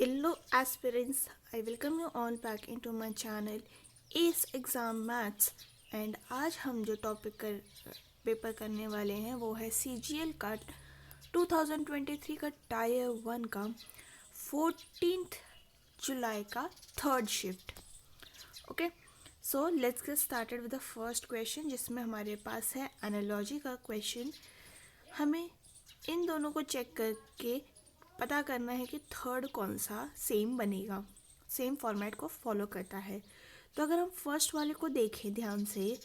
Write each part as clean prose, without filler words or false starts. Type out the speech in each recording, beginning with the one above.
Hello aspirants, I welcome you all back into my channel ACE Exam Maths and आज हम जो topic paper करने वाले हैं वो है CGL का 2023 का टायर 1 का 14th जुलाई का third shift. Okay, so let's get started with the first question जिसमें हमारे पास है एनालॉजी का क्वेश्चन. हमें इन दोनों को चेक करके पता करना है कि थर्ड कौन सा सेम बनेगा, सेम फॉर्मेट को फॉलो करता है. तो अगर हम फर्स्ट वाले को देखें ध्यान से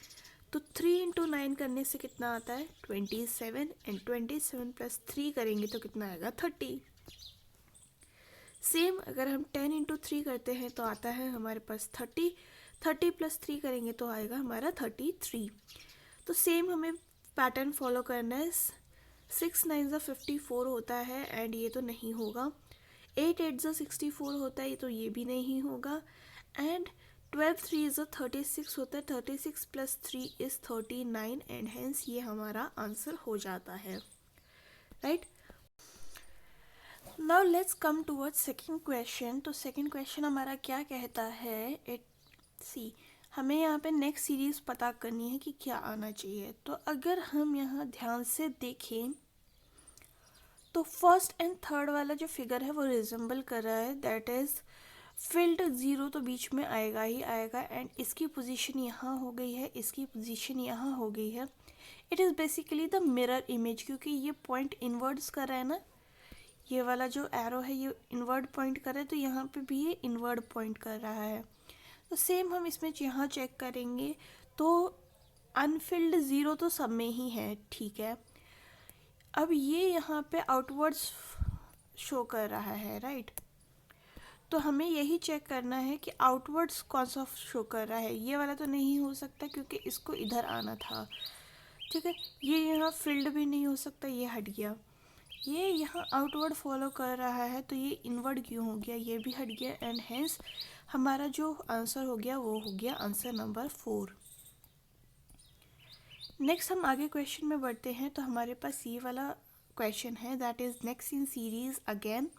तो 3 इंटू 9 करने से कितना आता है 27 एंड 27 प्लस 3 करेंगे तो कितना आएगा 30. सेम अगर हम 10 इंटू 3 करते हैं तो आता है हमारे पास 30. 30 प्लस 3 करेंगे तो आएगा हमारा 33. तो सेम हमें पैटर्न फॉलो करना है. 6 9 54 होता है एंड ये तो नहीं होगा. 8 8 64 होता है तो ये भी नहीं होगा. एंड 12 3 36 होता है. 36 प्लस 3 इज़ 39 एंड हेंस ये हमारा आंसर हो जाता है. Right, now let's come towards second question. तो सेकेंड क्वेश्चन हमारा क्या कहता है, इट सी हमें यहाँ पे नेक्स्ट सीरीज़ पता करनी है कि क्या आना चाहिए. तो अगर हम यहाँ ध्यान से देखें तो फर्स्ट एंड थर्ड वाला जो फिगर है वो रिजेंबल कर रहा है, दैट इज़ फिल्ड. ज़ीरो तो बीच में आएगा ही आएगा एंड इसकी पोजीशन यहाँ हो गई है, इसकी पोजीशन यहाँ हो गई है. It is basically the mirror image, क्योंकि ये पॉइंट इनवर्ड्स कर रहा है ना, ये वाला जो एरो है ये इनवर्ड पॉइंट कर रहा है तो यहाँ पे भी ये इनवर्ड पॉइंट कर रहा है. तो सेम हम इसमें यहाँ चेक करेंगे तो अनफिल्ड ज़ीरो तो सब में ही है, ठीक है. अब ये यहाँ पे आउटवर्ड्स शो कर रहा है, राइट. तो हमें यही चेक करना है कि आउटवर्ड्स कौन सा शो कर रहा है. ये वाला तो नहीं हो सकता क्योंकि इसको इधर आना था, ठीक है. ये यहाँ फील्ड भी नहीं हो सकता, ये हट गया. ये यहाँ आउटवर्ड फॉलो कर रहा है तो ये इनवर्ड क्यों हो गया, ये भी हट गया एंड हेंस हमारा जो आंसर हो गया वो हो गया आंसर नंबर 4. नेक्स्ट हम आगे क्वेश्चन में बढ़ते हैं. तो हमारे पास ये वाला क्वेश्चन है that is next in series again.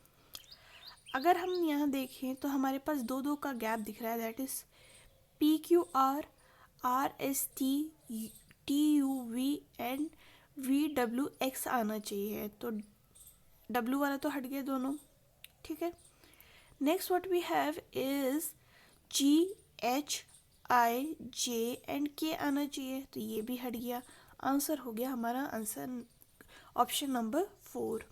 अगर हम यहाँ देखें तो हमारे पास दो दो का गैप दिख रहा है, that is PQR RST TUV and VWX आना चाहिए. तो W वाला तो हट गया दोनों, ठीक है. Next what we have is GHIJ and K आना चाहिए तो ये भी हट गया. आंसर हो गया हमारा आंसर ऑप्शन नंबर 4.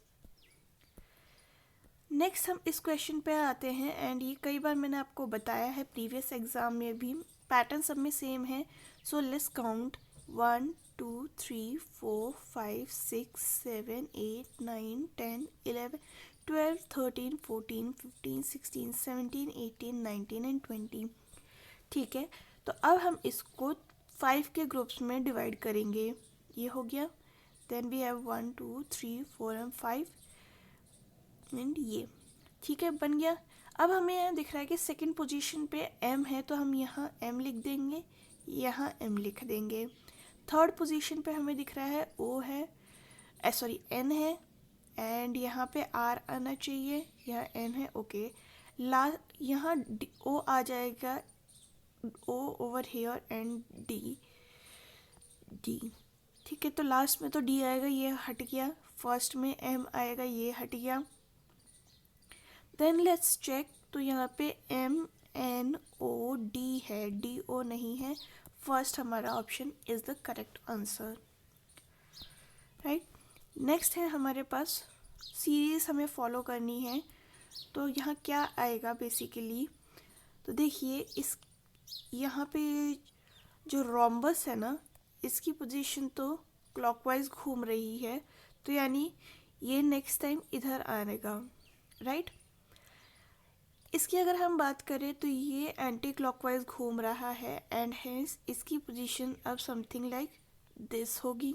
नेक्स्ट हम इस क्वेश्चन पे आते हैं एंड ये कई बार मैंने आपको बताया है प्रीवियस एग्ज़ाम में भी, पैटर्न सब में सेम है. सो लेट्स काउंट 1 2 3 4 5 6 7 8 9 10 11 12 13 14 15 16 17 18 19 एंड 20, ठीक है. तो अब हम इसको 5 के ग्रुप्स में डिवाइड करेंगे. ये हो गया. Then we have 1 2 3 4 and 5 and ये, ठीक है, बन गया. अब हमें यहाँ दिख रहा है कि सेकंड पोजीशन पे M है तो हम यहाँ M लिख देंगे, यहाँ M लिख देंगे. थर्ड पोजीशन पे हमें दिख रहा है O है, सॉरी N है एंड यहाँ पे R आना चाहिए, यहाँ N है, ओके. लास्ट यहाँ O आ जाएगा, O over here and D, ठीक है. तो लास्ट में तो D आएगा, ये हट गया. फर्स्ट में M आएगा, ये हट गया. Then let's check. तो यहाँ पे MNOD है, DO नहीं है. फर्स्ट हमारा option is the correct answer, right. Next है हमारे पास सीरीज़ हमें फॉलो करनी है. तो यहाँ क्या आएगा बेसिकली, तो देखिए इस यहाँ पे जो रोम्बस है ना, इसकी पोजीशन तो क्लॉकवाइज घूम रही है तो यानी ये नेक्स्ट टाइम इधर आएगा, राइट. इसकी अगर हम बात करें तो ये एंटी क्लॉकवाइज घूम रहा है एंड हेंस इसकी पोजीशन अब समथिंग लाइक दिस होगी.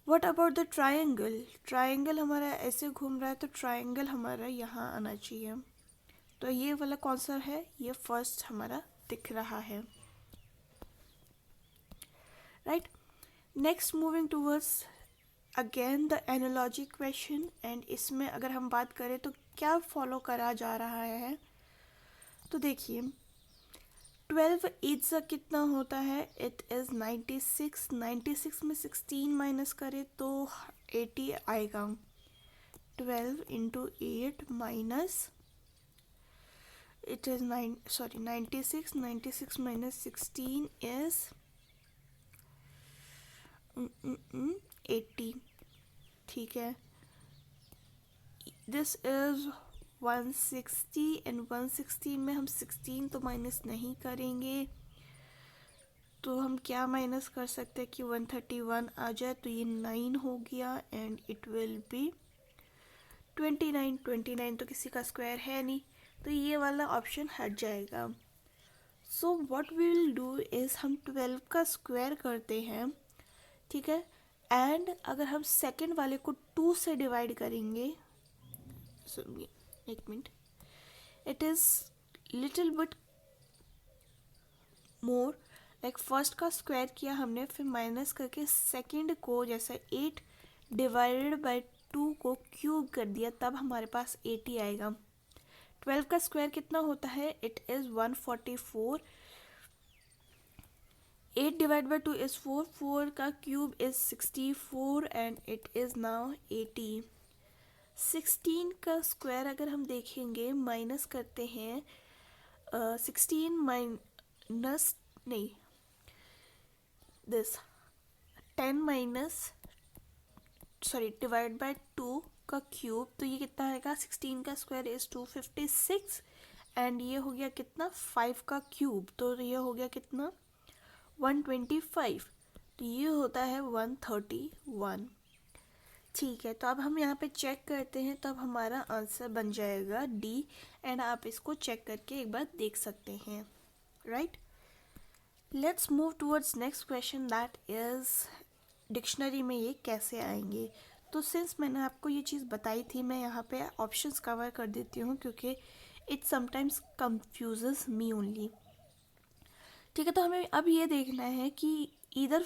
What about the triangle, triangle हमारा ऐसे घूम रहा है तो ट्रायंगल हमारा यहाँ आना चाहिए. तो ये वाला कौन सा है, ये फर्स्ट हमारा दिख रहा है, right. Next moving towards again the analogy question, and इसमें अगर हम बात करें तो क्या फॉलो करा जा रहा है, तो देखिए 12 एट कितना होता है, इट इज़ 96। 96 में 16 माइनस करें तो 80 आएगा। 12 into 8 minus, it is 96। 96 minus 16 is 80, ठीक है। दिस इज़ 160, एंड 160 में हम 16 तो माइनस नहीं करेंगे, तो हम क्या माइनस कर सकते हैं कि 131 आ जाए, तो ये 9 हो गया, एंड इट विल बी 29। 29 तो किसी का स्क्वायर है नहीं, तो ये वाला ऑप्शन हट जाएगा। So what we will do is हम 12 का स्क्वायर करते हैं, ठीक है, एंड अगर हम सेकंड वाले को 2 से डिवाइड करेंगे, सुनिए एक minute, it is little bit more, like first का स्क्वायर किया हमने, फिर माइनस करके सेकंड को जैसे 8 डिवाइडेड बाय 2 को क्यूब कर दिया, तब हमारे पास 80 आएगा। 12 का स्क्वायर कितना होता है, it is 144। 8 divide by 2 is 4, 4 का cube is 64, and it is now 80। 16 का स्क्वायर अगर हम देखेंगे, माइनस करते हैं 16 माइनस नहीं, दिस 10 माइनस डिवाइड बाय 2 का क्यूब, तो ये कितना आएगा, 16 का स्क्वायर इज़ 256, एंड ये हो गया कितना, 5 का क्यूब, तो ये हो गया कितना 125, तो ये होता है 131। ठीक है, तो अब हम यहाँ पे चेक करते हैं, तो अब हमारा आंसर बन जाएगा डी, एंड आप इसको चेक करके एक बार देख सकते हैं, right. Let's move towards next question, that is dictionary में ये कैसे आएंगे। तो सिंस मैंने आपको ये चीज़ बताई थी, मैं यहाँ पे ऑप्शंस कवर कर देती हूँ क्योंकि it sometimes confuses me only, ठीक है। तो हमें अब ये देखना है कि इधर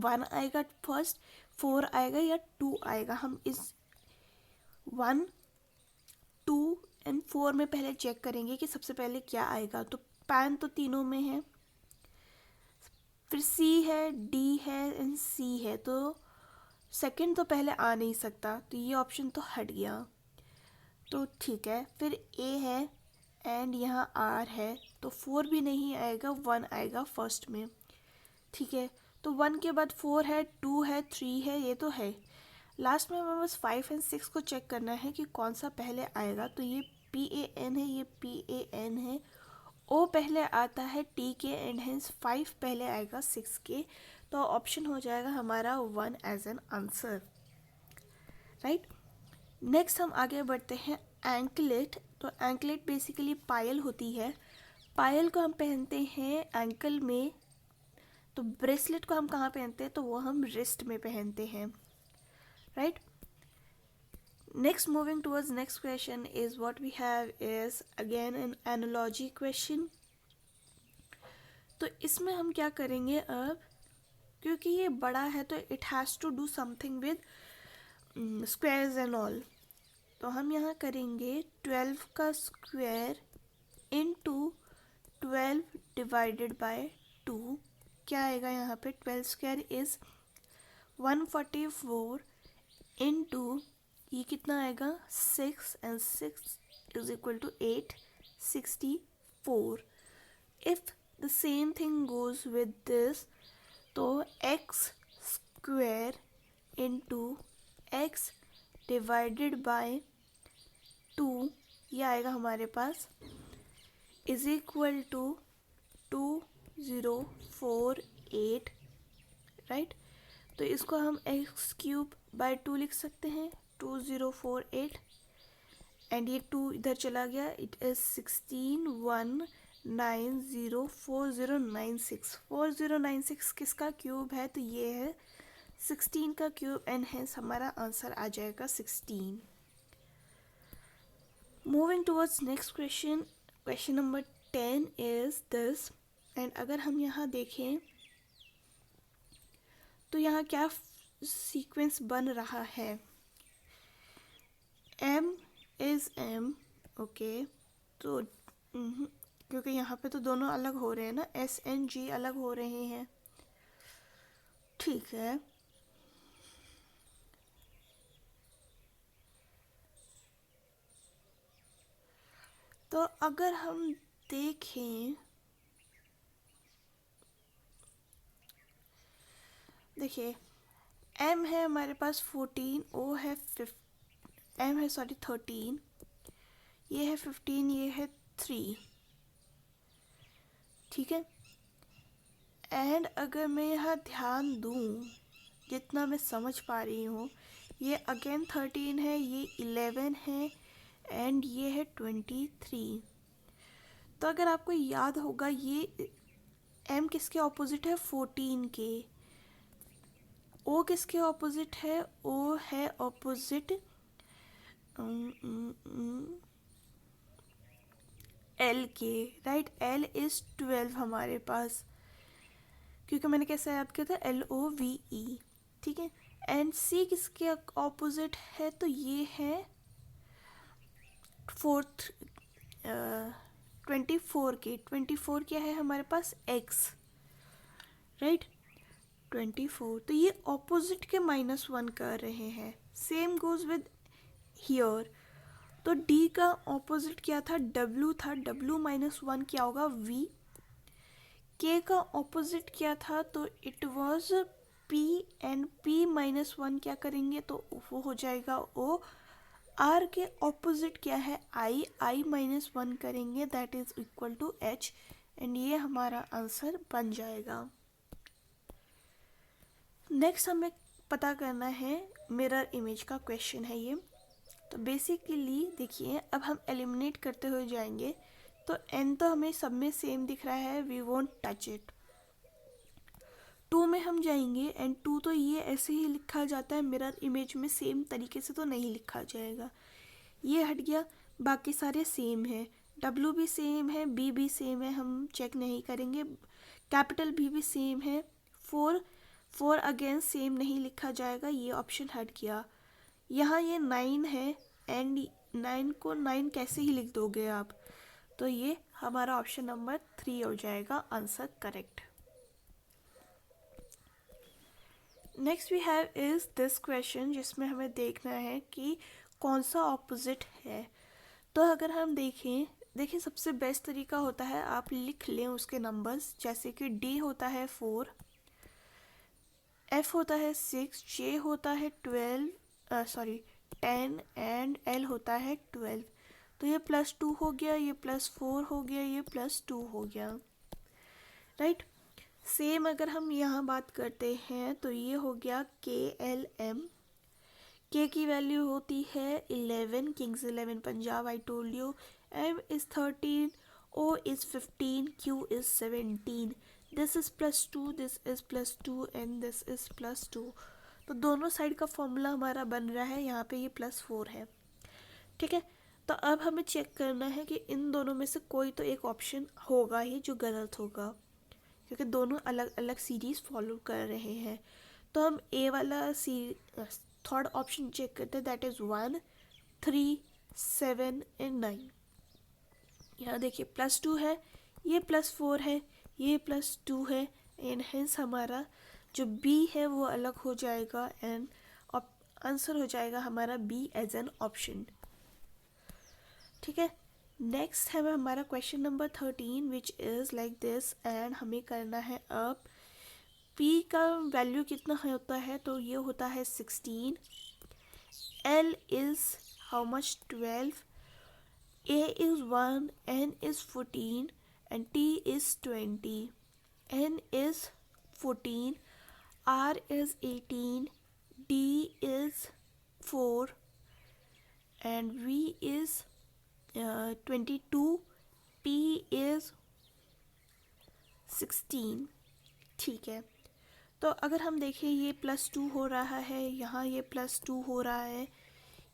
1 आएगा फर्स्ट, 4 आएगा या 2 आएगा। हम इस 1, 2 एंड 4 में पहले चेक करेंगे कि सबसे पहले क्या आएगा। तो पैन तो तीनों में है, फिर सी है, डी है एंड सी है, तो सेकंड तो पहले आ नहीं सकता, तो ये ऑप्शन तो हट गया, तो ठीक है। फिर ए है एंड यहाँ आर है, तो 4 भी नहीं आएगा, 1 आएगा फर्स्ट में, ठीक है। तो 1 के बाद 4 है, 2 है, 3 है, ये तो है। लास्ट में हमें बस 5 एंड 6 को चेक करना है कि कौन सा पहले आएगा। तो ये PAN है, ये PAN है, O पहले आता है T के, एंड हेंस 5 पहले आएगा 6 के, तो ऑप्शन हो जाएगा हमारा 1 as an answer, right. Next हम आगे बढ़ते हैं एंकलेट। तो एंकलेट बेसिकली पायल होती है, पायल को हम पहनते हैं एंकल में, तो ब्रेसलेट को हम कहाँ पहनते हैं, तो वो हम रिस्ट में पहनते हैं, right. Next moving towards next question is what we have is again an analogy question. तो इसमें हम क्या करेंगे अब, क्योंकि ये बड़ा है तो it has to do something with squares and all, तो हम यहाँ करेंगे 12 का स्क्वायर इनटू 12 डिवाइडेड बाय 2। क्या आएगा यहाँ पे, 12 स्क्वायर इज़ 144 इनटू ये कितना आएगा 6, and 6 is equal to 8, 64। If the same thing goes with this, तो x square into x divided by 2 ये आएगा हमारे पास इज इक्वल टू 2048, राइट। तो इसको हम x क्यूब बाय 2 लिख सकते हैं, 2048, एंड ये 2 इधर चला गया, इट इज़ 16,190,4096। 4096 किसका क्यूब है, तो ये है 16 का क्यूब, एंड हेंस हमारा आंसर आ जाएगा 16। Moving towards next question, question number 10 is this, and अगर हम यहाँ देखें तो यहाँ क्या सीक्वेंस बन रहा है, M इज़ M, ओके, तो क्योंकि यहाँ पे तो दोनों अलग हो रहे हैं ना, S and G अलग हो रहे हैं, ठीक है। तो अगर हम देखें, देखिए M है हमारे पास 14, O है M है 13, ये है 15, ये है 3, ठीक है। एंड अगर मैं यहाँ ध्यान दूँ, जितना मैं समझ पा रही हूँ, ये अगेन 13 है, ये 11 है एंड ये है 23। तो अगर आपको याद होगा, ये M किसके ऑपोजिट है? 14 के। O किसके ऑपोजिट है? O है ऑपोजिट L के, राइट। L इज़ 12 हमारे पास, क्योंकि मैंने कैसे याद किया था? LOVE, ठीक है। एंड C किसके ऑपोजिट है? तो ये है 24 के। 24 क्या है हमारे पास? X, right, 24। तो ये ऑपोजिट के -1 कर रहे हैं। Same goes with here. तो D का ऑपोजिट क्या था? W था। W -1 क्या होगा? V। K का ऑपोजिट क्या था? तो it was P and P -1 क्या करेंगे? तो वो हो जाएगा O। R के ऑपोजिट क्या है? I -1 करेंगे, that is equal to H, and ये हमारा आंसर बन जाएगा। नेक्स्ट हमें पता करना है मिरर इमेज का क्वेश्चन है ये। तो बेसिकली देखिए, अब हम एलिमिनेट करते हुए जाएंगे, तो n तो हमें सब में सेम दिख रहा है, वी वोंट टच इट। 2 में हम जाएंगे एंड 2 तो ये ऐसे ही लिखा जाता है, मिरर इमेज में सेम तरीके से तो नहीं लिखा जाएगा। ये हट गया, बाकी सारे सेम है। W भी सेम है, B भी सेम है, हम चेक नहीं करेंगे। कैपिटल B भी सेम है। 4 अगेन सेम नहीं लिखा जाएगा, ये ऑप्शन हट गया। यहाँ ये 9 है एंड 9 को 9 कैसे ही लिख दोगे आप? तो ये हमारा ऑप्शन नंबर 3 हो जाएगा answer correct. Next we have is this question, जिसमें हमें देखना है कि कौन सा ऑपोजिट है। तो अगर हम देखिए सबसे बेस्ट तरीका होता है आप लिख लें उसके नंबर्स, जैसे कि D होता है 4, F होता है 6, J होता है 10 एंड L होता है 12। तो ये +2 हो गया, ये +4 हो गया, ये +2 हो गया, राइट। सेम अगर हम यहाँ बात करते हैं तो ये हो गया KLM। K की वैल्यू होती है 11, Kings 11 Punjab, I told you. M is 13, O is 15, Q is 17। This is +2, this is +2 and this is +2। तो दोनों साइड का फॉर्मूला हमारा बन रहा है, यहाँ पे ये +4 है, ठीक है। तो अब हमें चेक करना है कि इन दोनों में से कोई तो एक ऑप्शन होगा ही जो गलत होगा, क्योंकि दोनों अलग अलग सीरीज़ फॉलो कर रहे हैं। तो हम ए वाला थर्ड ऑप्शन चेक करते हैं, दैट इज़ 1, 3, 7 एंड 9। यहाँ देखिए +2 है, ये +4 है, ये +2 है, एंड हेंस हमारा जो B है वो अलग हो जाएगा एंड आंसर हो जाएगा हमारा B एज एन ऑप्शन, ठीक है। नेक्स्ट है हमारा question number 13 which is like this, and हमें करना है अब P का वैल्यू कितना होता है? तो ये होता है 16, L is how much? 12, A is 1, N is 14 and T is 20. N is 14, R is 18, D is 4 and V is 22, P is 16, ठीक है। तो अगर हम देखें ये +2 हो रहा है, यहाँ ये +2 हो रहा है,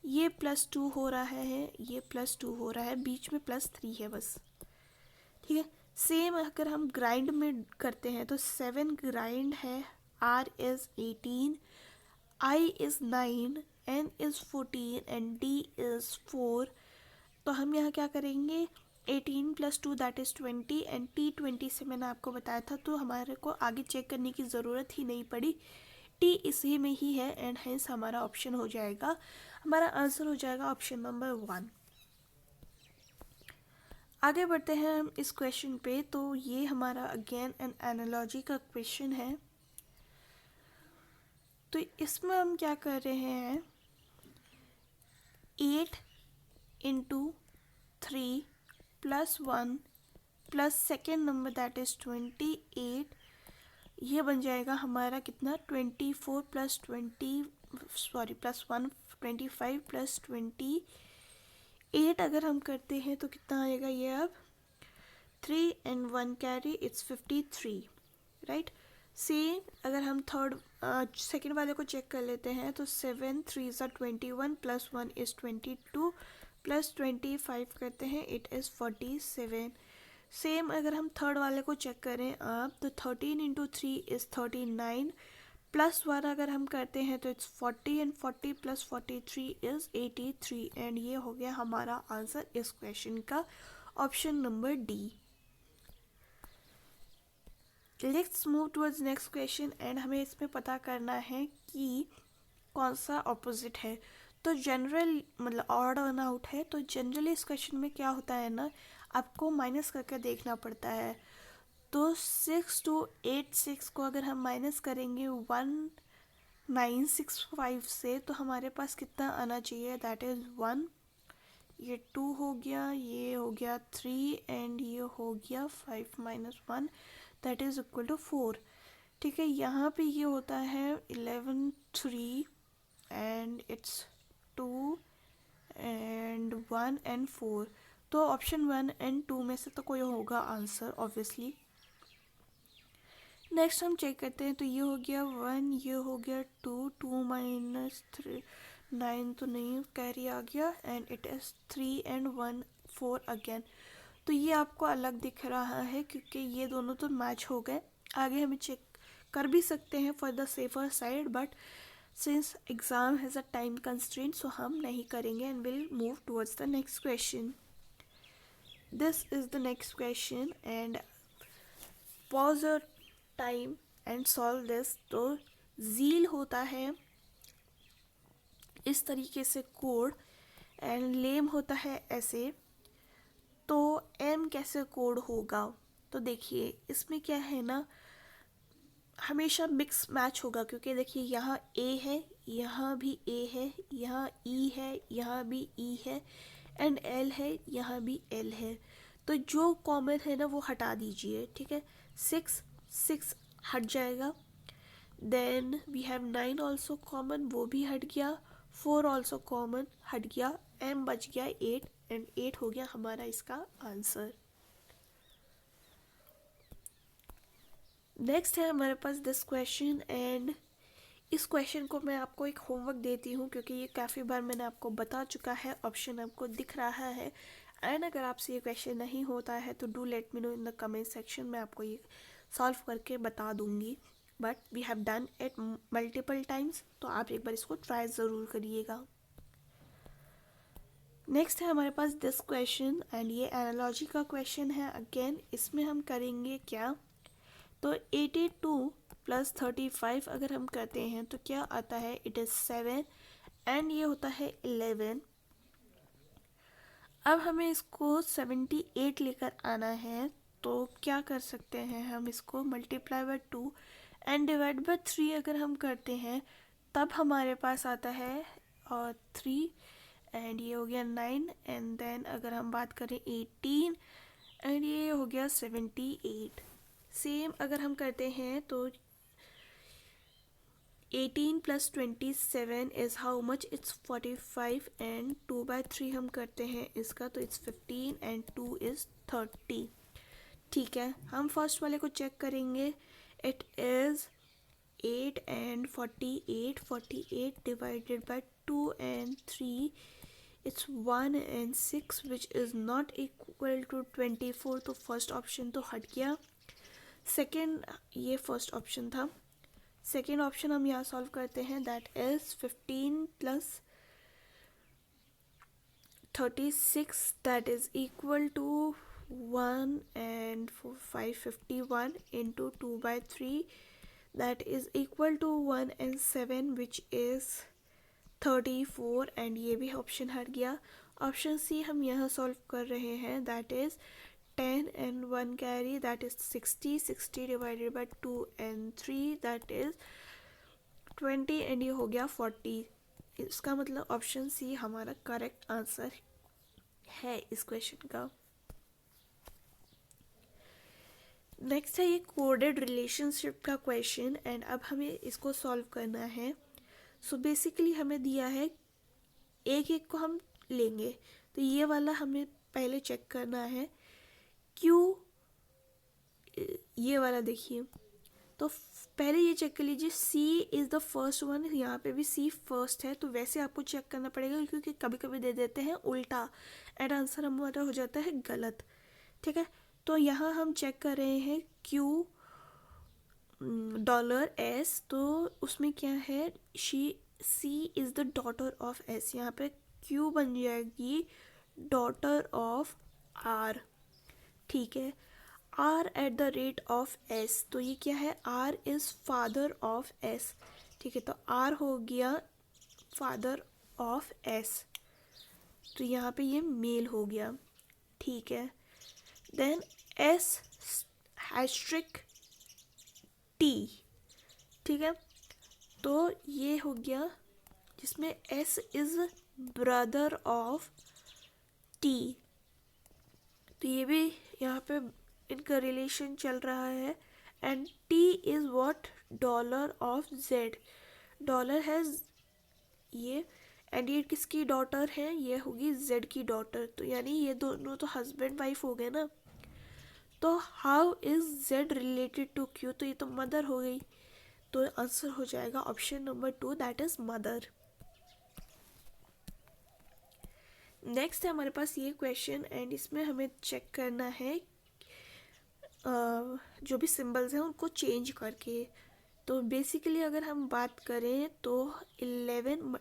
ये +2 हो रहा है, ये +2 हो रहा है, बीच में +3 है बस, ठीक है। सेम अगर हम ग्राइंड में करते हैं तो 7 ग्राइंड है, R is 18, I is 9, N is 14 and D is 4. तो हम यहाँ क्या करेंगे, 18 plus 2 that is 20 and T20 से मैंने आपको बताया था, तो हमारे को आगे चेक करने की ज़रूरत ही नहीं पड़ी, T इसी में ही है एंड हेंस हमारा ऑप्शन हो जाएगा, हमारा आंसर हो जाएगा ऑप्शन नंबर 1। आगे बढ़ते हैं हम इस क्वेश्चन पे। तो ये हमारा अगेन एन एनालॉजी का क्वेश्चन है। तो इसमें हम क्या कर रहे हैं, 8 into 3 plus 1 plus second number that is 28, ये बन जाएगा हमारा कितना, 24 प्लस 20 सॉरी प्लस 1 25 प्लस 28 अगर हम करते हैं तो कितना आएगा ये, अब 3 and 1 carry it's 53, right. Same अगर हम थर्ड सेकेंड वाले को चेक कर लेते हैं तो 7 3 ज़ा 21 प्लस 1 इज़ 22 प्लस 25 करते हैं इट इज़ 47। सेम अगर हम थर्ड वाले को चेक करें आप तो 13 इंटू 3 इज़ 39 प्लस 1 अगर हम करते हैं तो it's 40 and 40 plus 43 is 83 and ये हो गया हमारा आंसर इस क्वेश्चन का, option number D. Let's move towards next question and हमें इसमें पता करना है कि कौन सा ऑपोजिट है। तो जनरल मतलब ऑड वन आउट है, तो जनरली इस क्वेश्चन में क्या होता है ना, आपको माइनस करके देखना पड़ता है। तो 6 to 8 6 को अगर हम माइनस करेंगे 1965 से तो हमारे पास कितना आना चाहिए, दैट इज़ 1, ये 2 हो गया, ये हो गया 3 एंड ये हो गया 5 minus 1 that is equal to 4। ठीक है, यहाँ पे ये होता है 11 3 एंड इट्स 2 एंड 1 एंड 4, तो ऑप्शन 1 एंड 2 में से तो कोई होगा आंसर ऑब्वियसली। नेक्स्ट हम चेक करते हैं, तो ये हो गया 1, ये हो गया 2, 2 माइनस 3 9 तो नहीं, कैरी आ गया and it is 3 and 1 4 again. तो ये आपको अलग दिख रहा है क्योंकि ये दोनों तो मैच हो गए। आगे हमें चेक कर भी सकते हैं for the safer side, but since exam has a time constraint so हम नहीं करेंगे and will move towards the next question. This is the next question and pause your time and solve this. तो ज़ील होता है इस तरीके से कोड एंड लेम होता है ऐसे, तो एम कैसे कोड होगा। तो देखिए इसमें क्या है ना, हमेशा मिक्स मैच होगा क्योंकि देखिए यहाँ ए है, यहाँ भी ए है, यहाँ ई है, यहाँ भी ई है एंड एल है, यहाँ भी एल है। तो जो कॉमन है ना वो हटा दीजिए, ठीक है। 6 6 हट जाएगा, then we have 9 also common, वो भी हट गया, 4 ऑल्सो कॉमन हट गया, एम बच गया 8 एंड 8 हो गया हमारा इसका आंसर। नेक्स्ट है हमारे पास दिस क्वेश्चन एंड इस क्वेश्चन को मैं आपको एक होमवर्क देती हूँ क्योंकि ये काफ़ी बार मैंने आपको बता चुका है, ऑप्शन आपको दिख रहा है एंड अगर आपसे ये क्वेश्चन नहीं होता है तो do let me know in the comment section, मैं आपको ये सॉल्व करके बता दूँगी, but we have done it multiple times, तो आप एक बार इसको ट्राई ज़रूर करिएगा। नेक्स्ट है हमारे पास दिस क्वेश्चन एंड ये एनालॉजी का क्वेश्चन है। अगेन इसमें हम करेंगे क्या, तो 82 प्लस 35 अगर हम करते हैं तो क्या आता है, इट इज़ 7 एंड ये होता है 11। अब हमें इसको 78 लेकर आना है, तो क्या कर सकते हैं हम, इसको multiply by 2 and divide by 3 अगर हम करते हैं तब हमारे पास आता है और 3 एंड ये हो गया 9 एंड देन अगर हम बात करें 18 एंड ये हो गया 78। सेम अगर हम करते हैं तो 18 plus 27 is how much, it's 45 and 2 by 3 हम करते हैं इसका तो इट्स 15 एंड 2 इज़ 30। ठीक है, हम फर्स्ट वाले को चेक करेंगे, it is 8 and 48 48 divided by 2 and 3 it's 1 and 6 which is not equal to 24, तो फर्स्ट ऑप्शन तो हट गया। सेकेंड ये फर्स्ट ऑप्शन था, सेकेंड ऑप्शन हम यहाँ सॉल्व करते हैं, that is 15 plus 36 that is equal to 1 and 551 into 2 by 3 that is equal to 1 and 7 which is 34 and ये भी ऑप्शन हट गया. ऑप्शन सी हम यहाँ सॉल्व कर रहे हैं, that is 10 and 1 carry that is 60 divided by 2 and 3 that is 20 and ये हो गया 40. इसका मतलब ऑप्शन सी हमारा करेक्ट आंसर है इस क्वेश्चन का. नेक्स्ट है ये कोडेड रिलेशनशिप का क्वेश्चन एंड अब हमें इसको सॉल्व करना है. सो बेसिकली हमें दिया है, एक एक को हम लेंगे, तो ये वाला हमें पहले चेक करना है. क्यों ये वाला देखिए, तो पहले ये चेक कर लीजिए, C is the first one. यहाँ पे भी C फर्स्ट है, तो वैसे आपको चेक करना पड़ेगा क्योंकि कभी कभी दे देते हैं उल्टा एंड आंसर हमारा हो जाता है गलत. ठीक है, तो यहाँ हम चेक कर रहे हैं Q $S, तो उसमें क्या है, C is the daughter of S. यहाँ पे Q बन जाएगी डॉटर ऑफ R. ठीक है, R at the rate of S, तो ये क्या है, R is father of S. ठीक है, तो R हो गया फादर ऑफ S, तो यहाँ पे ये मेल हो गया. ठीक है, देन S हैशट्रिक T. ठीक है, तो ये हो गया जिसमें S is brother of T, तो ये भी यहाँ पे इनका रिलेशन चल रहा है. And T is what, dollar of Z. Dollar है ये एंड ये किसकी डॉटर है, ये होगी Z की डॉटर, तो यानी ये दोनों तो हस्बैंड वाइफ हो गए ना. तो how is Z related to Q, तो ये तो मदर हो गई, तो आंसर हो जाएगा option number 2, that is mother. Next है हमारे पास ये क्वेश्चन एंड इसमें हमें चेक करना है जो भी सिंबल्स हैं उनको चेंज करके. तो बेसिकली अगर हम बात करें तो 11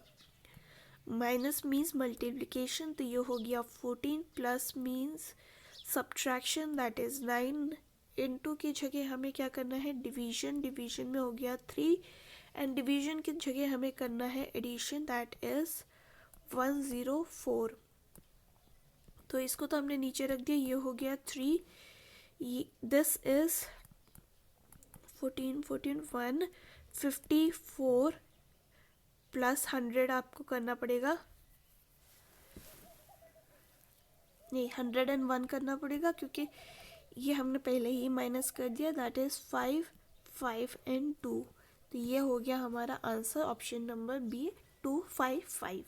माइनस मीन्स मल्टीप्लिकेशन, तो ये हो गया 14, plus means subtraction that is 9, into की जगह हमें क्या करना है, डिवीजन. डिवीजन में हो गया 3 एंड डिवीजन की जगह हमें करना है एडिशन, दैट इज़ 104. तो इसको तो हमने नीचे रख दिया, ये हो गया 3. दिस इज 14 154 प्लस 100 आपको करना पड़ेगा, नहीं 101 करना पड़ेगा क्योंकि ये हमने पहले ही माइनस कर दिया, दैट इज 5 एंड 2. तो ये हो गया हमारा आंसर ऑप्शन नंबर बी 255.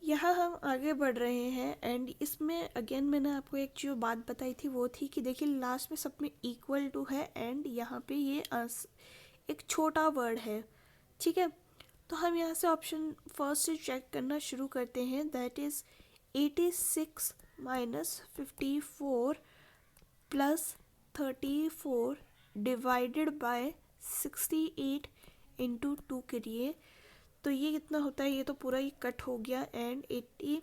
यहाँ हम आगे बढ़ रहे हैं एंड इसमें अगेन मैंने आपको एक जो बात बताई थी वो थी कि देखिए लास्ट में सब में इक्वल टू है एंड यहाँ पे ये एक छोटा वर्ड है. ठीक है, तो हम यहाँ से ऑप्शन फर्स्ट से चेक करना शुरू करते हैं, that is 86 minus 54 plus 34 divided by 68 into 2 करिए, तो ये कितना होता है, ये तो पूरा ही कट हो गया एंड 80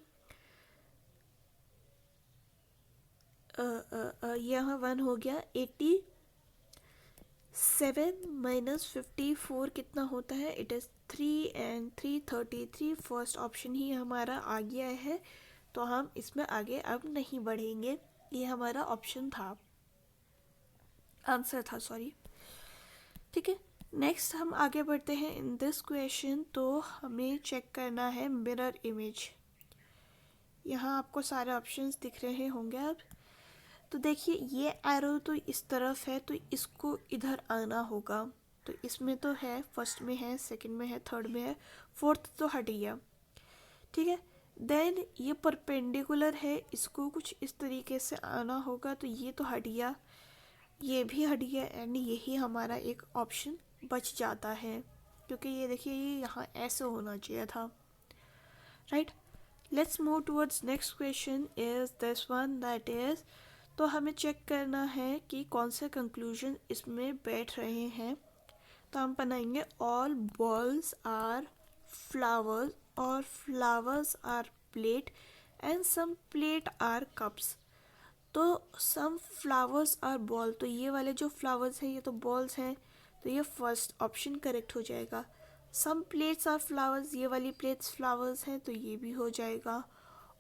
यहाँ 1 हो गया. 87 माइनस 54 कितना होता है, it is 3 and 3 33. First option ही हमारा आ गया है, तो हम इसमें आगे अब नहीं बढ़ेंगे, ये हमारा ऑप्शन था, आंसर था, सॉरी. ठीक है, नेक्स्ट हम आगे बढ़ते हैं इन दिस क्वेश्चन. तो हमें चेक करना है मिरर इमेज. यहाँ आपको सारे ऑप्शंस दिख रहे होंगे अब. तो देखिए ये एरो तो इस तरफ है, तो इसको इधर आना होगा. तो इसमें तो है, फर्स्ट में है, सेकंड में है, थर्ड में है, फोर्थ तो हट गया. ठीक है, देन ये परपेंडिकुलर है, इसको कुछ इस तरीके से आना होगा, तो ये तो हट गया, ये भी हट गया एंड यही हमारा एक ऑप्शन बच जाता है क्योंकि ये देखिए ये यहाँ ऐसे होना चाहिए था, right. Let's move towards next question is this one, that is, तो तो हमें चेक करना है कि कौन से कंक्लूजन इसमें बैठ रहे हैं। तो हम बनाएंगे ऑल बॉल्स आर फ्लावर्स और flowers are plate and some plate are cups. तो सम फ्लावर्स आर बॉल, तो ये वाले जो फ्लावर्स हैं ये तो बॉल्स हैं, तो ये फर्स्ट ऑप्शन करेक्ट हो जाएगा। सम प्लेट्स आर फ्लावर्स, ये वाली प्लेट्स फ्लावर्स हैं, तो ये भी हो जाएगा।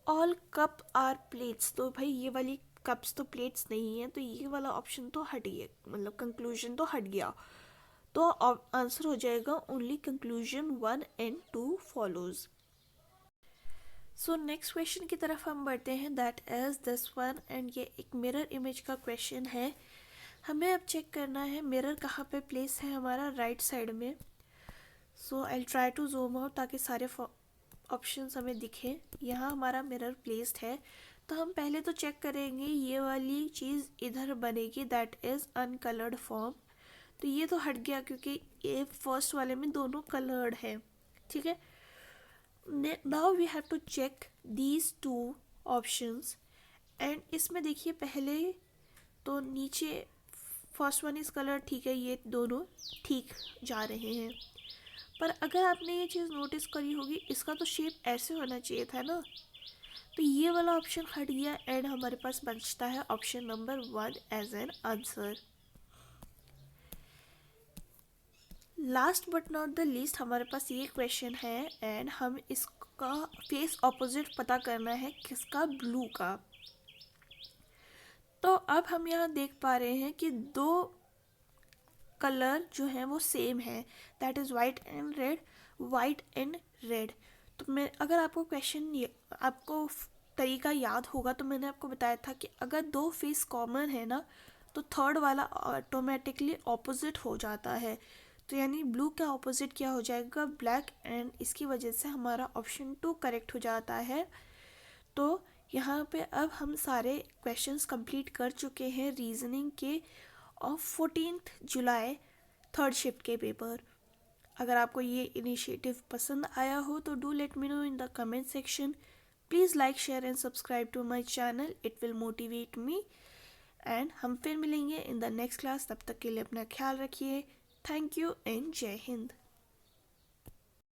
ऑल कप आर प्लेट्स, तो भाई ये वाली कप्स तो प्लेट्स नहीं है, तो ये वाला ऑप्शन तो हट गया, मतलब कंक्लूजन तो हट गया। तो आंसर हो जाएगा only conclusion 1 and 2 follows. So next question की तरफ हम बढ़ते हैं, that is this one, and ये एक मिरर इमेज का क्वेश्चन है। हमें अब चेक करना है मिरर कहाँ पे प्लेस है हमारा, राइट साइड में। So I try to zoom out ताकि सारे ऑप्शंस हमें दिखे। यहाँ हमारा मिरर प्लेस्ड है, तो हम पहले तो चेक करेंगे ये वाली चीज़ इधर बनेगी, दैट इज़ अनकलर्ड फॉर्म। तो ये तो हट गया क्योंकि ये फर्स्ट वाले में दोनों कलर्ड है, ठीक है। Now we have to check these two options, and इसमें देखिए पहले तो नीचे फर्स्ट वन इज़ कलर, ठीक है, ये दोनों ठीक जा रहे हैं। पर अगर आपने ये चीज़ नोटिस करी होगी, इसका तो शेप ऐसे होना चाहिए था ना, तो ये वाला ऑप्शन हट गया एंड हमारे पास बचता है option number 1 as an answer. Last but not the least हमारे पास ये क्वेश्चन है, एंड हम इसका फेस ऑपोजिट पता करना है, किसका, ब्लू का। तो अब हम यहाँ देख पा रहे हैं कि दो कलर जो है वो सेम है, that is white and red, white and red. तो मैं अगर आपको क्वेश्चन, आपको तरीका याद होगा, तो मैंने आपको बताया था कि अगर दो फेस कॉमन है ना, तो थर्ड वाला ऑटोमेटिकली ऑपोजिट हो जाता है। तो यानी ब्लू का ऑपोजिट क्या हो जाएगा, ब्लैक, एंड इसकी वजह से हमारा ऑप्शन 2 करेक्ट हो जाता है। तो यहाँ पे अब हम सारे क्वेश्चंस कंप्लीट कर चुके हैं रीजनिंग के ऑफ 14 जुलाई थर्ड शिफ्ट के पेपर। अगर आपको ये इनिशिएटिव पसंद आया हो तो do let me know in the comment section. Please like, share and subscribe to my channel, it will motivate me. And हम फिर मिलेंगे इन द नेक्स्ट क्लास, तब तक के लिए अपना ख्याल रखिए। थैंक यू एंड जय हिंद।